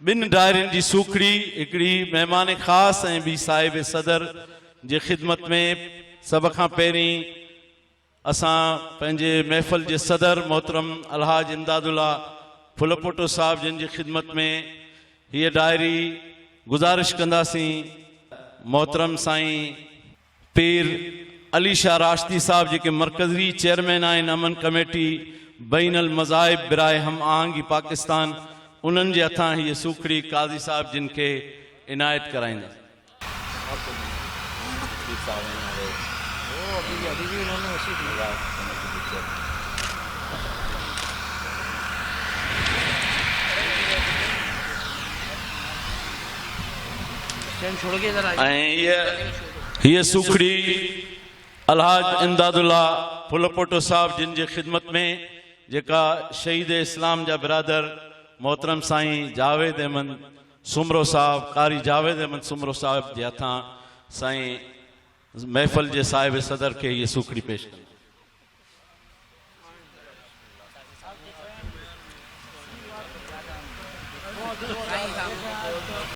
बिन डायरिन जी सूखड़ी हिकड़ी मेहमान खास ऐं बी साहिब सदर जे खिदमत में सब खां पहिरीं असां पंहिंजे महफ़िल जे सदर मोहतरम अलहाज इमदादुल्ला फ़लपोटो साहब जिन जी खिदमत में हीअ डायरी गुज़ारिश कंदासीं। मोहतरम साईं पीर अली शाह राशदी साहब जेके मरकज़ी चेयरमैन आहिनि अमन कमेटी बैनल मज़ाहिब बिराए हम आहंगी पाकिस्तान, उन्हनि जे हथां हीअ सूखड़ी काज़ी साहब जिन खे इनायत कराईंदा। ये सूखड़ी अलहाज इमदादुल्ला फ़लपोटो साहब जिन जे खिदमत में जेका शहीद इस्लाम जा बिरादर मोहतरम साईं जावेद अहमद सुमरो साहब कारी जावेद अहमद सुमरो साहब जे हथां साईं महफ़िल जे साहिब सदर के ये सूखड़ी पेश कनि।